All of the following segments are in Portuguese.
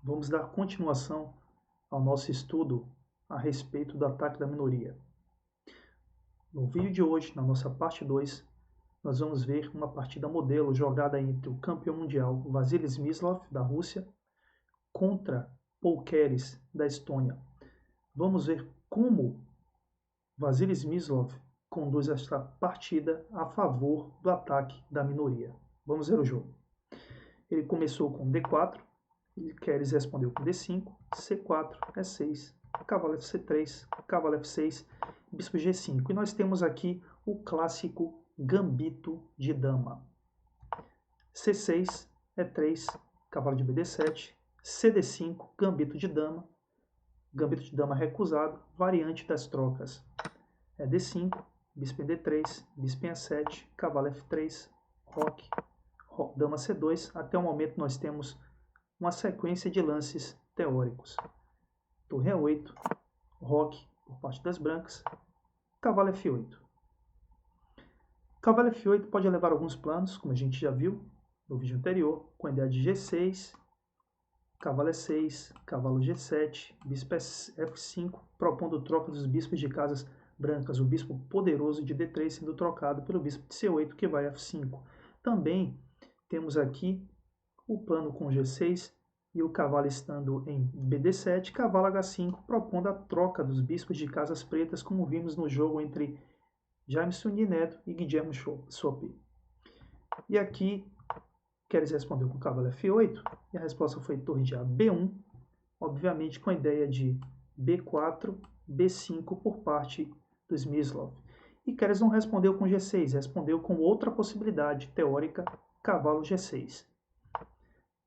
Vamos dar continuação ao nosso estudo a respeito do ataque da minoria. No vídeo de hoje, na nossa parte 2, nós vamos ver uma partida modelo jogada entre o campeão mundial Vasily Smyslov, da Rússia, contra Paul Keres, da Estônia. Vamos ver como Vasily Smyslov conduz esta partida a favor do ataque da minoria. Vamos ver o jogo. Ele começou com D4, Keres respondeu com D5, C4, E6, cavalo FC3, cavalo F6, bispo G5. E nós temos aqui o clássico gambito de dama. C6, E3, cavalo de BD7, CD5, gambito de dama recusado, variante das trocas. É D5, bispo em D3, bispo em E7, cavalo F3, roque, dama C2. Até o momento nós temos uma sequência de lances teóricos. Torre E8, roque por parte das brancas, cavalo F8. Cavalo F8 pode levar alguns planos, como a gente já viu no vídeo anterior, com a ideia de G6, cavalo E6, cavalo G7, bispo F5, propondo troca dos bispos de casas brancas, o bispo poderoso de D3 sendo trocado pelo bispo de C8, que vai F5. Também temos aqui o plano com G6 e o cavalo estando em BD7, cavalo H5, propondo a troca dos bispos de casas pretas, como vimos no jogo entre Jaime Sundy Neto e Guillermo Sopi. E aqui, Keres respondeu com cavalo F8, e a resposta foi torre de A, B1, obviamente com a ideia de B4, B5 por parte do Smyslov. E Keres não respondeu com G6, respondeu com outra possibilidade teórica, cavalo G6.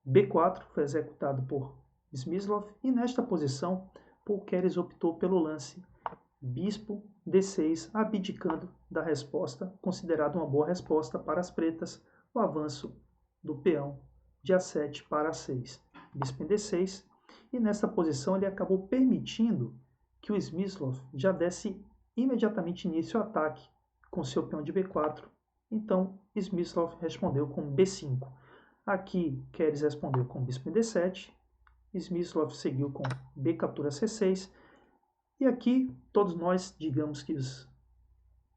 B4 foi executado por Smyslov e nesta posição Paul Keres optou pelo lance bispo D6, abdicando da resposta, considerada uma boa resposta para as pretas, o avanço do peão de A7 para A6, bispo em D6, e nesta posição ele acabou permitindo que o Smyslov já desse imediatamente início ao ataque com seu peão de B4, então Smyslov respondeu com B5. Aqui, Keres respondeu com bispo em D7, Smyslov seguiu com B captura C6, e aqui todos nós, digamos que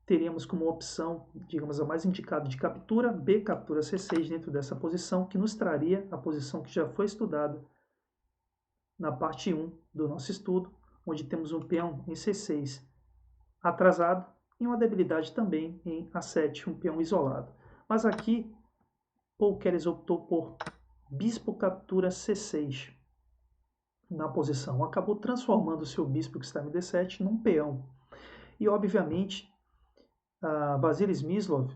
teríamos como opção, digamos a mais indicada de captura, B captura C6 dentro dessa posição, que nos traria a posição que já foi estudada na parte 1 do nosso estudo, onde temos um peão em C6 atrasado e uma debilidade também em A7, um peão isolado. Mas aqui Paul Keres optou por bispo captura C6 na posição. Acabou transformando o seu bispo que estava em D7 num peão. E, obviamente, Vasily Smyslov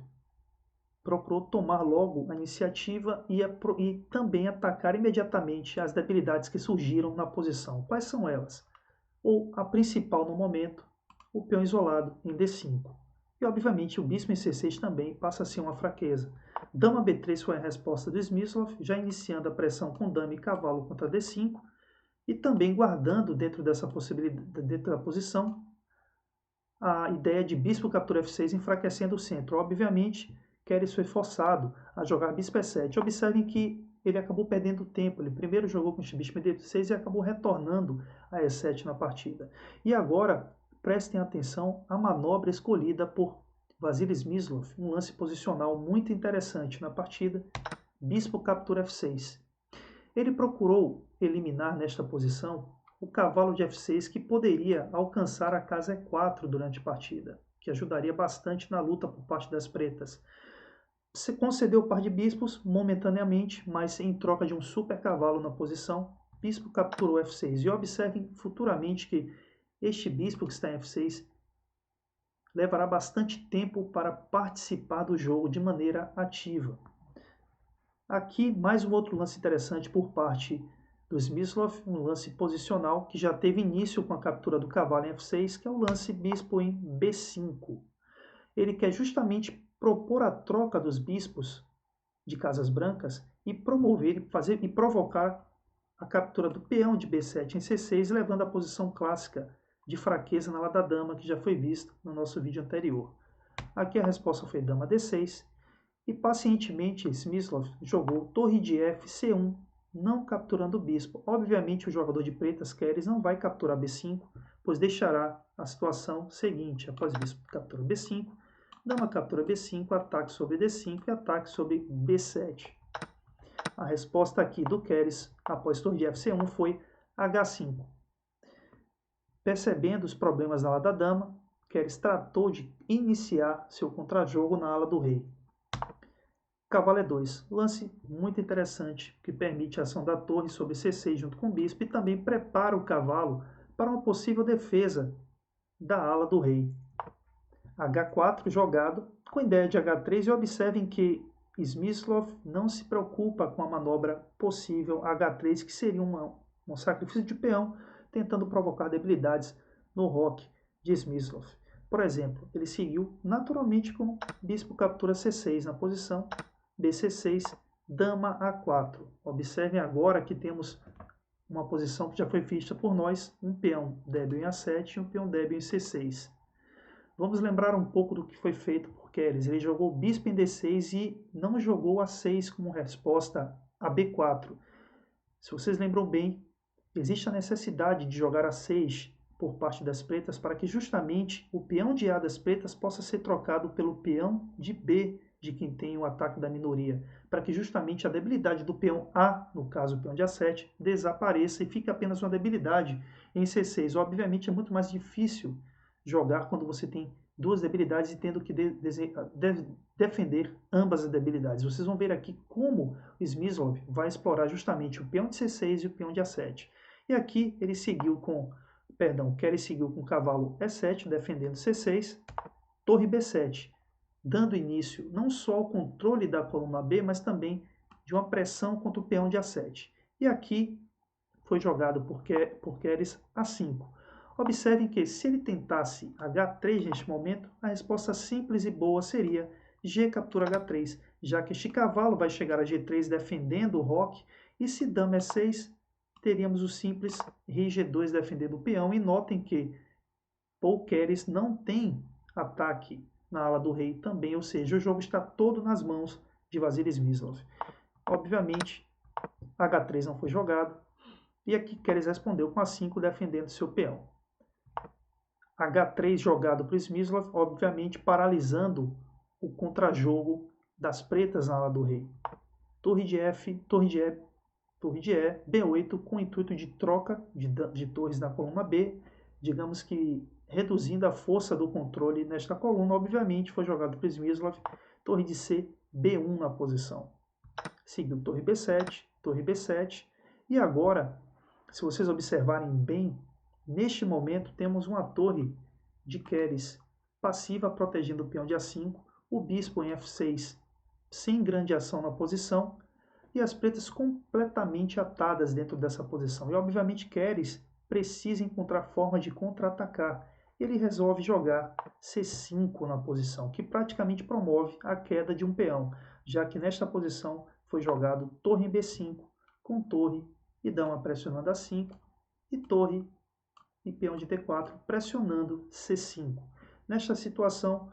procurou tomar logo a iniciativa e também atacar imediatamente as debilidades que surgiram na posição. Quais são elas? Ou a principal no momento, o peão isolado em D5. E, obviamente, o bispo em C6 também passa a ser uma fraqueza. Dama B3 foi a resposta do Smyslov, já iniciando a pressão com dama e cavalo contra D5, e também guardando dentro dessa possibilidade, dentro da posição, a ideia de bispo captura F6, enfraquecendo o centro. Obviamente, Keres foi forçado a jogar bispo E7. Observem que ele acabou perdendo tempo. Ele primeiro jogou com o bispo em D6 e acabou retornando a E7 na partida. E agora, prestem atenção à manobra escolhida por Vasily Smyslov, um lance posicional muito interessante na partida, bispo captura F6. Ele procurou eliminar nesta posição o cavalo de F6, que poderia alcançar a casa E4 durante a partida, que ajudaria bastante na luta por parte das pretas. Se concedeu o par de bispos momentaneamente, mas em troca de um super cavalo na posição, bispo capturou F6. E observem futuramente que este bispo que está em F6 levará bastante tempo para participar do jogo de maneira ativa. Aqui, mais um outro lance interessante por parte do Smyslov, um lance posicional que já teve início com a captura do cavalo em F6, que é o lance bispo em B5. Ele quer justamente propor a troca dos bispos de casas brancas e provocar a captura do peão de B7 em C6, levando à posição clássica de fraqueza na ala da dama, que já foi vista no nosso vídeo anterior. Aqui a resposta foi dama D6, e pacientemente Smyslov jogou torre de F, C1, não capturando o bispo. Obviamente o jogador de pretas, Keres, não vai capturar B5, pois deixará a situação seguinte: após bispo captura B5, dama captura B5, ataque sobre D5 e ataque sobre B7. A resposta aqui do Keres após torre de F1 foi H5. Percebendo os problemas na ala da dama, Keres tratou de iniciar seu contrajogo na ala do rei. Cavalo E2, lance muito interessante, que permite a ação da torre sobre C6 junto com o bispo e também prepara o cavalo para uma possível defesa da ala do rei. H4 jogado, com ideia de H3, e observem que Smyslov não se preocupa com a manobra possível H3, que seria um sacrifício de peão, tentando provocar debilidades no roque de Smyslov. Por exemplo, ele seguiu naturalmente com bispo captura C6 na posição, BC6, dama A4. Observem agora que temos uma posição que já foi vista por nós, um peão débil em A7 e um peão débil em C6. Vamos lembrar um pouco do que foi feito por Keres. Ele jogou bispo em D6 e não jogou A6 como resposta a B4. Se vocês lembram bem, existe a necessidade de jogar A6 por parte das pretas para que justamente o peão de A das pretas possa ser trocado pelo peão de B de quem tem o ataque da minoria, para que justamente a debilidade do peão A, no caso o peão de A7, desapareça e fique apenas uma debilidade em C6. Obviamente é muito mais difícil jogar quando você tem duas debilidades e tendo que defender ambas as debilidades. Vocês vão ver aqui como o Smyslov vai explorar justamente o peão de C6 e o peão de A7. E aqui ele seguiu com, Keres seguiu com o cavalo E7, defendendo C6, torre B7, dando início não só ao controle da coluna B, mas também de uma pressão contra o peão de A7. E aqui foi jogado por Keres A5. Observem que se ele tentasse H3 neste momento, a resposta simples e boa seria G captura H3, já que este cavalo vai chegar a G3 defendendo o roque, e se dama E6, teríamos o simples rei G2 defendendo o peão. E notem que Paul Keres não tem ataque na ala do rei também, ou seja, o jogo está todo nas mãos de Vasily Smyslov. Obviamente, H3 não foi jogado, e aqui Keres respondeu com A5 defendendo seu peão. H3 jogado por Smyslov, obviamente paralisando o contrajogo das pretas na ala do rei. Torre de F, torre de E, B8 com o intuito de troca de torres na coluna B, digamos que reduzindo a força do controle nesta coluna. Obviamente foi jogado por Smyslov, torre de C, B1 na posição. Seguiu torre B7, e agora, se vocês observarem bem, neste momento temos uma torre de Keres passiva protegendo o peão de A5, o bispo em F6 sem grande ação na posição, e as pretas completamente atadas dentro dessa posição. E obviamente Keres precisa encontrar forma de contra-atacar. Ele resolve jogar C5 na posição, que praticamente promove a queda de um peão, já que nesta posição foi jogado torre em B5, com torre e dama pressionando A5, e torre e peão de D4 pressionando C5. Nesta situação,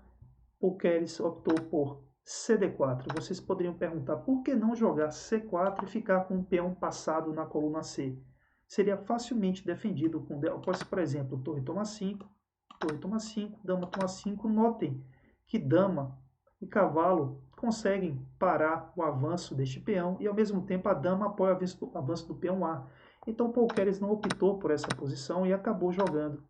o Keres optou por CD4. Vocês poderiam perguntar por que não jogar C4 e ficar com o peão passado na coluna C? Seria facilmente defendido com, por exemplo, torre toma 5, dama toma 5. Notem que dama e cavalo conseguem parar o avanço deste peão e, ao mesmo tempo, a dama apoia o avanço do peão A. Então, Paul Keres não optou por essa posição e acabou jogando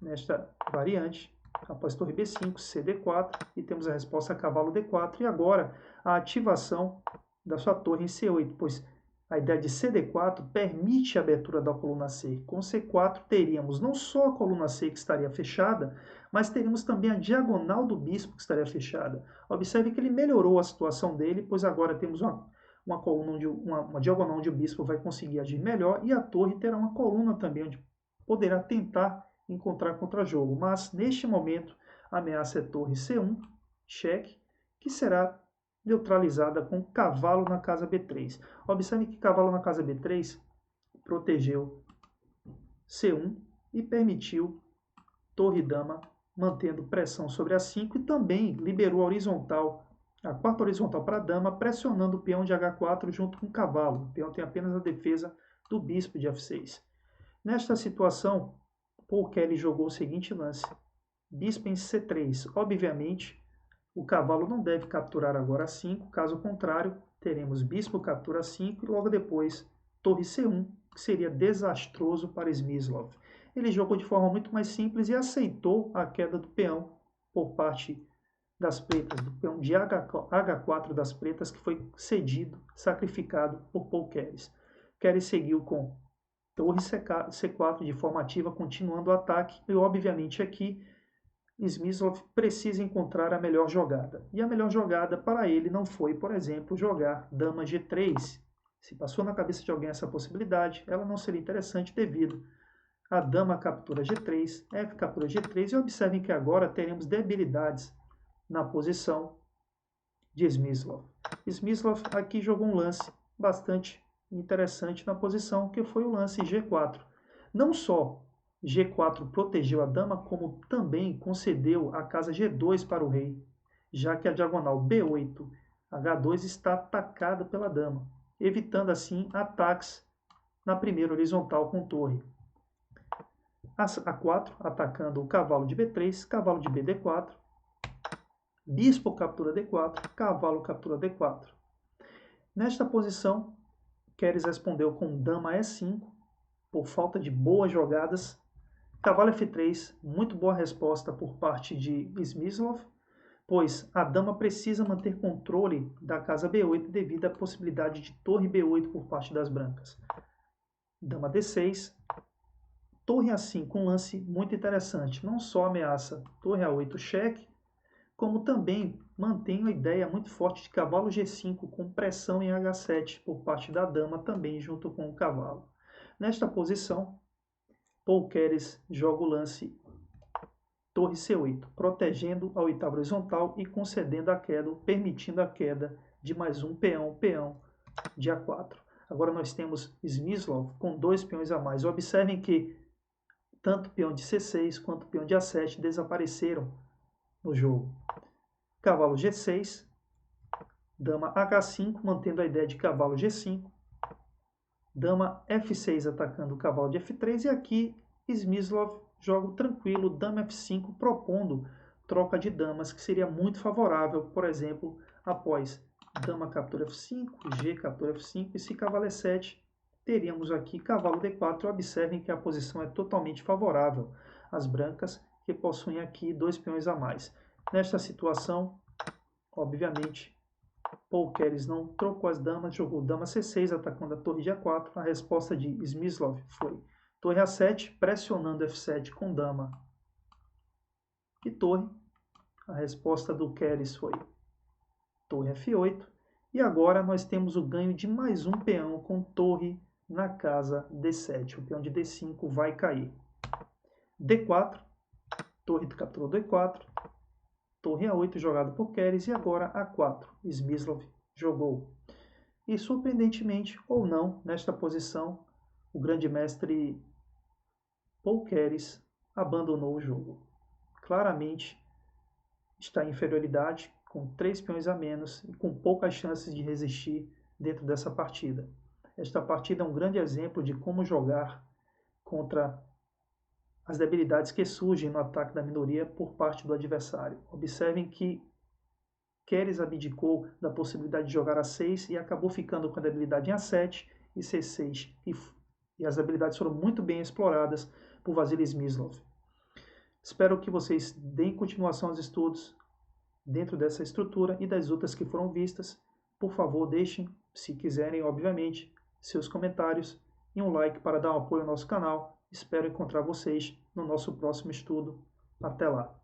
nesta variante, após torre B5, CD4, e temos a resposta cavalo D4, e agora a ativação da sua torre em C8, pois a ideia de CD4 permite a abertura da coluna C. Com C4 teríamos não só a coluna C que estaria fechada, mas teríamos também a diagonal do bispo que estaria fechada. Observe que ele melhorou a situação dele, pois agora temos uma coluna uma diagonal onde o bispo vai conseguir agir melhor, e a torre terá uma coluna também onde poderá tentar encontrar contra-jogo. Mas neste momento a ameaça é torre C1, cheque, que será neutralizada com cavalo na casa B3. Observe que cavalo na casa B3 protegeu C1 e permitiu torre-dama, mantendo pressão sobre A5, e também liberou a horizontal a quarta horizontal para a dama, pressionando o peão de H4 junto com o cavalo. O peão tem apenas a defesa do bispo de F6. Nesta situação, Paul Kelly jogou o seguinte lance: bispo em C3. Obviamente, o cavalo não deve capturar agora A5, caso contrário, teremos bispo captura A5 e logo depois torre C1, que seria desastroso para Smyslov. Ele jogou de forma muito mais simples e aceitou a queda do peão por parte das pretas, do peão de H4 das pretas, que foi cedido, sacrificado por Paul Keres. Keres seguiu com torre C4 de forma ativa, continuando o ataque, e obviamente aqui Smyslov precisa encontrar a melhor jogada. E a melhor jogada para ele não foi, por exemplo, jogar dama G3. Se passou na cabeça de alguém essa possibilidade, ela não seria interessante devido a dama captura G3, F captura G3, e observem que agora teremos debilidades na posição de Smyslov. Smyslov aqui jogou um lance bastante interessante na posição, que foi o lance G4. Não só G4 protegeu a dama, como também concedeu a casa G2 para o rei, já que a diagonal B8, H2 está atacada pela dama, evitando assim ataques na primeira horizontal com torre. A4 atacando o cavalo de B3, cavalo de BD4, bispo captura D4, cavalo captura D4. Nesta posição, Keres respondeu com dama E5, por falta de boas jogadas. Cavalo F3, muito boa resposta por parte de Smyslov, pois a dama precisa manter controle da casa B8 devido à possibilidade de torre B8 por parte das brancas. Dama D6, torre A5, um lance muito interessante. Não só ameaça torre A8 cheque, como também mantém a ideia muito forte de cavalo G5 com pressão em H7 por parte da dama, também junto com o cavalo. Nesta posição, Paul Keres joga o lance torre C8, protegendo a oitava horizontal e concedendo a queda, permitindo a queda de mais um peão de A4. Agora nós temos Smyslov com 2 peões a mais. Observem que tanto o peão de C6 quanto o peão de A7 desapareceram no jogo. Cavalo G6, dama H5, mantendo a ideia de cavalo G5, dama F6 atacando o cavalo de F3, e aqui Smyslov joga tranquilo, dama F5, propondo troca de damas, que seria muito favorável, por exemplo, após dama captura F5, G captura F5, e se cavalo E7, teríamos aqui cavalo D4. Observem que a posição é totalmente favorável às brancas, que possuem aqui 2 peões a mais. Nesta situação, obviamente, Paul Keres não trocou as damas, jogou dama C6, atacando a torre de A4. A resposta de Smyslov foi torre A7, pressionando F7 com dama e torre. A resposta do Keres foi torre F8. E agora nós temos o ganho de mais um peão com torre na casa D7. O peão de D5 vai cair. D4, torre capturou D4. Torre A8 jogado por Keres, e agora A4. Smyslov jogou. E surpreendentemente ou não, nesta posição, o grande mestre Paul Keres abandonou o jogo. Claramente está em inferioridade, com 3 peões a menos e com poucas chances de resistir dentro dessa partida. Esta partida é um grande exemplo de como jogar contra as debilidades que surgem no ataque da minoria por parte do adversário. Observem que Keres abdicou da possibilidade de jogar A6 e acabou ficando com a debilidade em A7 e C6. E as habilidades foram muito bem exploradas por Vasily Smyslov. Espero que vocês deem continuação aos estudos dentro dessa estrutura e das outras que foram vistas. Por favor, deixem, se quiserem, obviamente, seus comentários e um like para dar um apoio ao nosso canal. Espero encontrar vocês no nosso próximo estudo. Até lá!